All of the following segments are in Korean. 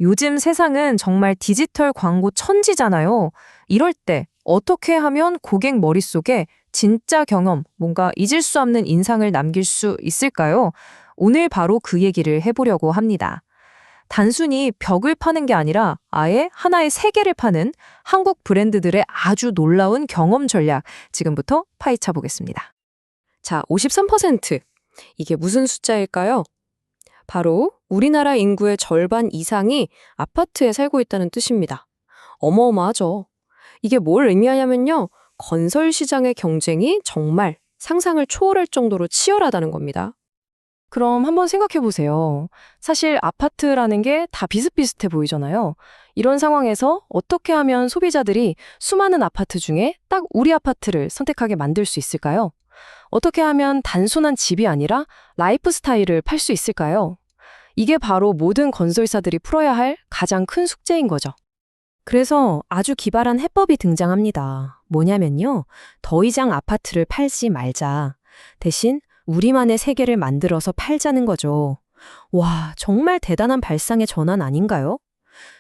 요즘 세상은 정말 디지털 광고 천지잖아요. 이럴 때 어떻게 하면 고객 머릿속에 진짜 경험, 뭔가 잊을 수 없는 인상을 남길 수 있을까요? 오늘 바로 그 얘기를 해보려고 합니다. 단순히 벽을 파는 게 아니라 아예 하나의 세계를 파는 한국 브랜드들의 아주 놀라운 경험 전략, 지금부터 파헤쳐 보겠습니다. 자, 53%. 이게 무슨 숫자일까요? 바로 우리나라 인구의 절반 이상이 아파트에 살고 있다는 뜻입니다. 어마어마하죠. 이게 뭘 의미하냐면요. 건설 시장의 경쟁이 정말 상상을 초월할 정도로 치열하다는 겁니다. 그럼 한번 생각해 보세요. 사실 아파트라는 게 다 비슷비슷해 보이잖아요. 이런 상황에서 어떻게 하면 소비자들이 수많은 아파트 중에 딱 우리 아파트를 선택하게 만들 수 있을까요? 어떻게 하면 단순한 집이 아니라 라이프 스타일을 팔 수 있을까요? 이게 바로 모든 건설사들이 풀어야 할 가장 큰 숙제인 거죠. 그래서 아주 기발한 해법이 등장합니다. 뭐냐면요. 더 이상 아파트를 팔지 말자. 대신 우리만의 세계를 만들어서 팔자는 거죠. 와, 정말 대단한 발상의 전환 아닌가요?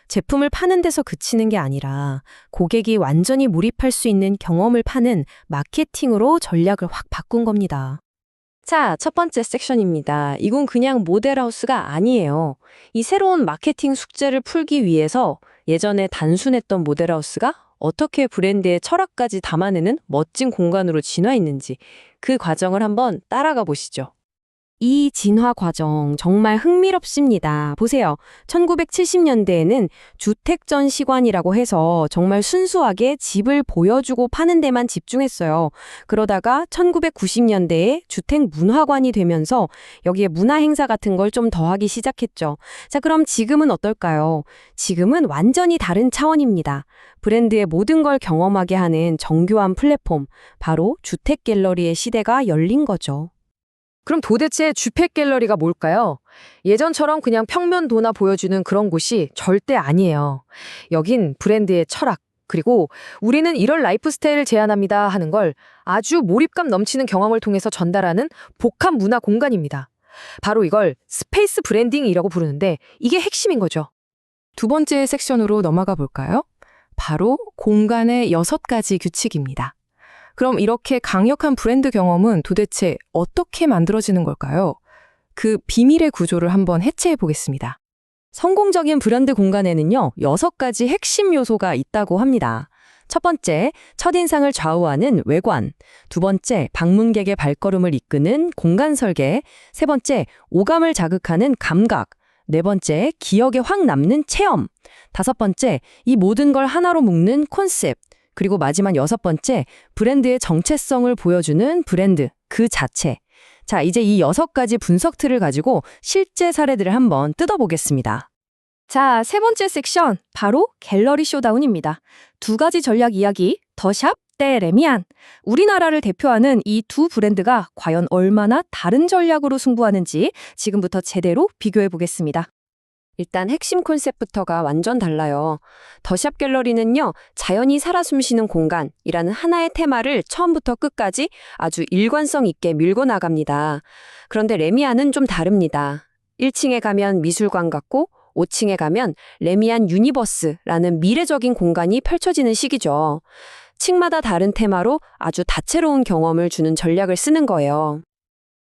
제품을 파는 데서 그치는 게 아니라 고객이 완전히 몰입할 수 있는 경험을 파는 마케팅으로 전략을 확 바꾼 겁니다. 자, 첫 번째 섹션입니다. 이건 그냥 모델하우스가 아니에요. 이 새로운 마케팅 숙제를 풀기 위해서 예전에 단순했던 모델하우스가 어떻게 브랜드의 철학까지 담아내는 멋진 공간으로 진화했는지 그 과정을 한번 따라가 보시죠. 이 진화 과정 정말 흥미롭습니다. 보세요. 1970년대에는 주택전 시관이라고 해서 정말 순수하게 집을 보여주고 파는 데만 집중했어요. 그러다가 1990년대에 주택 문화관이 되면서 여기에 문화 행사 같은 걸 좀 더하기 시작했죠. 자, 그럼 지금은 어떨까요? 지금은 완전히 다른 차원입니다. 브랜드의 모든 걸 경험하게 하는 정교한 플랫폼, 바로 주택 갤러리의 시대가 열린 거죠. 그럼 도대체 주택 갤러리가 뭘까요? 예전처럼 그냥 평면도나 보여주는 그런 곳이 절대 아니에요. 여긴 브랜드의 철학, 그리고 우리는 이런 라이프 스타일을 제안합니다 하는 걸 아주 몰입감 넘치는 경험을 통해서 전달하는 복합 문화 공간입니다. 바로 이걸 스페이스 브랜딩이라고 부르는데 이게 핵심인 거죠. 두 번째 섹션으로 넘어가 볼까요? 바로 공간의 6가지 규칙입니다. 그럼 이렇게 강력한 브랜드 경험은 도대체 어떻게 만들어지는 걸까요? 그 비밀의 구조를 한번 해체해 보겠습니다. 성공적인 브랜드 공간에는요, 6가지 핵심 요소가 있다고 합니다. 첫 번째, 첫인상을 좌우하는 외관. 두 번째, 방문객의 발걸음을 이끄는 공간 설계. 세 번째, 오감을 자극하는 감각. 네 번째, 기억에 확 남는 체험. 다섯 번째, 이 모든 걸 하나로 묶는 콘셉트. 그리고 마지막 6번째, 브랜드의 정체성을 보여주는 브랜드 그 자체. 자, 이제 이 6가지 분석 틀을 가지고 실제 사례들을 한번 뜯어보겠습니다. 자, 세 번째 섹션, 바로 갤러리 쇼다운입니다. 두 가지 전략 이야기, 더샵 대 레미안. 우리나라를 대표하는 이 두 브랜드가 과연 얼마나 다른 전략으로 승부하는지 지금부터 제대로 비교해 보겠습니다. 일단 핵심 콘셉트부터가 완전 달라요. 더샵 갤러리는요, 자연이 살아 숨쉬는 공간이라는 하나의 테마를 처음부터 끝까지 아주 일관성 있게 밀고 나갑니다. 그런데 레미안은 좀 다릅니다. 1층에 가면 미술관 같고 5층에 가면 레미안 유니버스라는 미래적인 공간이 펼쳐지는 시기죠. 층마다 다른 테마로 아주 다채로운 경험을 주는 전략을 쓰는 거예요.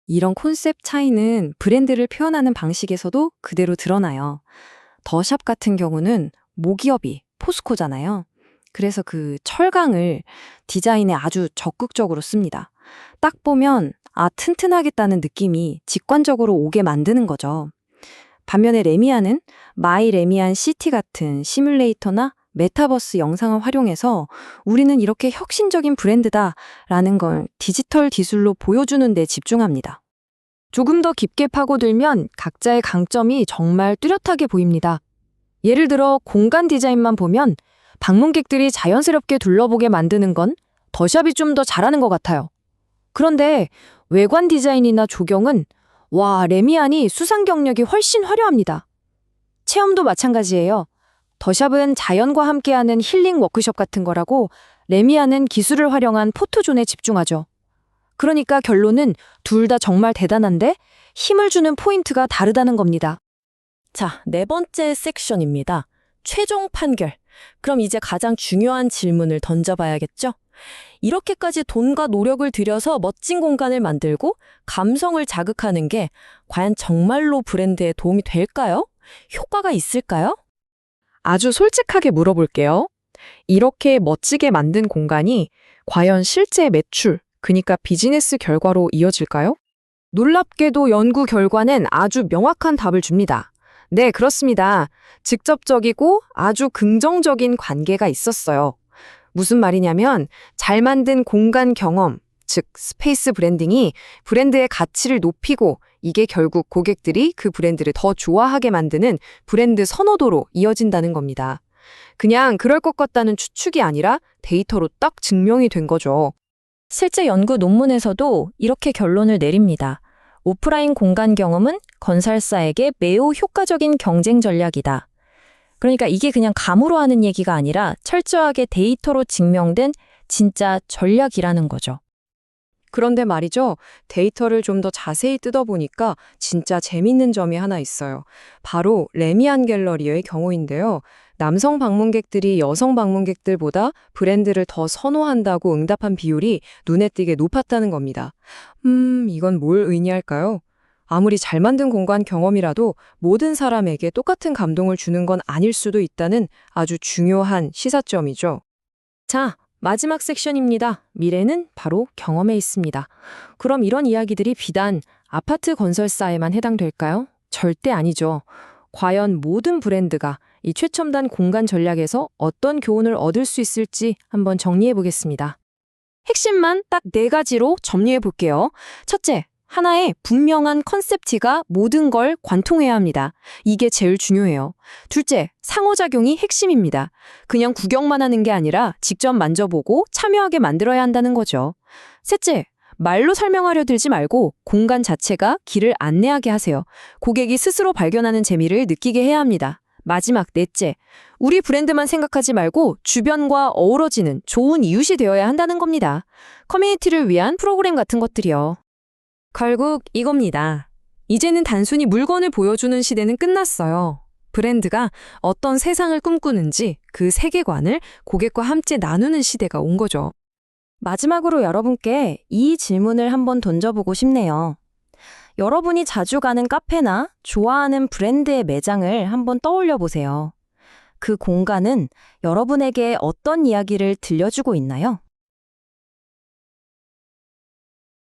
이런 콘셉트 차이는 브랜드를 표현하는 방식에서도 그대로 드러나요. 더샵 같은 경우는 모기업이 포스코잖아요. 그래서 그 철강을 디자인에 아주 적극적으로 씁니다. 딱 보면 튼튼하겠다는 느낌이 직관적으로 오게 만드는 거죠. 반면에 레미안은 마이 레미안 시티 같은 시뮬레이터나 메타버스 영상을 활용해서 우리는 이렇게 혁신적인 브랜드다라는 걸 디지털 기술로 보여주는 데 집중합니다. 조금 더 깊게 파고들면 각자의 강점이 정말 뚜렷하게 보입니다. 예를 들어 공간 디자인만 보면 방문객들이 자연스럽게 둘러보게 만드는 건 더샵이 좀 더 잘하는 것 같아요. 그런데 외관 디자인이나 조경은 레미안이 수상 경력이 훨씬 화려합니다. 체험도 마찬가지예요. 더샵은 자연과 함께하는 힐링 워크숍 같은 거라고 레미안은 기술을 활용한 포토존에 집중하죠. 그러니까 결론은 둘 다 정말 대단한데 힘을 주는 포인트가 다르다는 겁니다. 자, 네 번째 섹션입니다. 최종 판결. 그럼 이제 가장 중요한 질문을 던져봐야겠죠? 이렇게까지 돈과 노력을 들여서 멋진 공간을 만들고 감성을 자극하는 게 과연 정말로 브랜드에 도움이 될까요? 효과가 있을까요? 아주 솔직하게 물어볼게요. 이렇게 멋지게 만든 공간이 과연 실제 매출, 그러니까 비즈니스 결과로 이어질까요? 놀랍게도 연구 결과는 아주 명확한 답을 줍니다. 네, 그렇습니다. 직접적이고 아주 긍정적인 관계가 있었어요. 무슨 말이냐면 잘 만든 공간 경험, 즉 스페이스 브랜딩이 브랜드의 가치를 높이고 이게 결국 고객들이 그 브랜드를 더 좋아하게 만드는 브랜드 선호도로 이어진다는 겁니다. 그냥 그럴 것 같다는 추측이 아니라 데이터로 딱 증명이 된 거죠. 실제 연구 논문에서도 이렇게 결론을 내립니다. 오프라인 공간 경험은 건설사에게 매우 효과적인 경쟁 전략이다. 그러니까 이게 그냥 감으로 하는 얘기가 아니라 철저하게 데이터로 증명된 진짜 전략이라는 거죠. 그런데 말이죠. 데이터를 좀 더 자세히 뜯어보니까 진짜 재밌는 점이 하나 있어요. 바로 레미안 갤러리의 경우인데요. 남성 방문객들이 여성 방문객들보다 브랜드를 더 선호한다고 응답한 비율이 눈에 띄게 높았다는 겁니다. 이건 뭘 의미할까요? 아무리 잘 만든 공간 경험이라도 모든 사람에게 똑같은 감동을 주는 건 아닐 수도 있다는 아주 중요한 시사점이죠. 자, 마지막 섹션입니다. 미래는 바로 경험에 있습니다. 그럼 이런 이야기들이 비단 아파트 건설사에만 해당될까요? 절대 아니죠. 과연 모든 브랜드가 이 최첨단 공간 전략에서 어떤 교훈을 얻을 수 있을지 한번 정리해 보겠습니다. 핵심만 딱 4가지로 정리해 볼게요. 첫째, 하나의 분명한 컨셉티가 모든 걸 관통해야 합니다. 이게 제일 중요해요. 둘째, 상호작용이 핵심입니다. 그냥 구경만 하는 게 아니라 직접 만져보고 참여하게 만들어야 한다는 거죠. 셋째, 말로 설명하려 들지 말고 공간 자체가 길을 안내하게 하세요. 고객이 스스로 발견하는 재미를 느끼게 해야 합니다. 마지막 넷째, 우리 브랜드만 생각하지 말고 주변과 어우러지는 좋은 이웃이 되어야 한다는 겁니다. 커뮤니티를 위한 프로그램 같은 것들이요. 결국 이겁니다. 이제는 단순히 물건을 보여주는 시대는 끝났어요. 브랜드가 어떤 세상을 꿈꾸는지 그 세계관을 고객과 함께 나누는 시대가 온 거죠. 마지막으로 여러분께 이 질문을 한번 던져보고 싶네요. 여러분이 자주 가는 카페나 좋아하는 브랜드의 매장을 한번 떠올려 보세요. 그 공간은 여러분에게 어떤 이야기를 들려주고 있나요?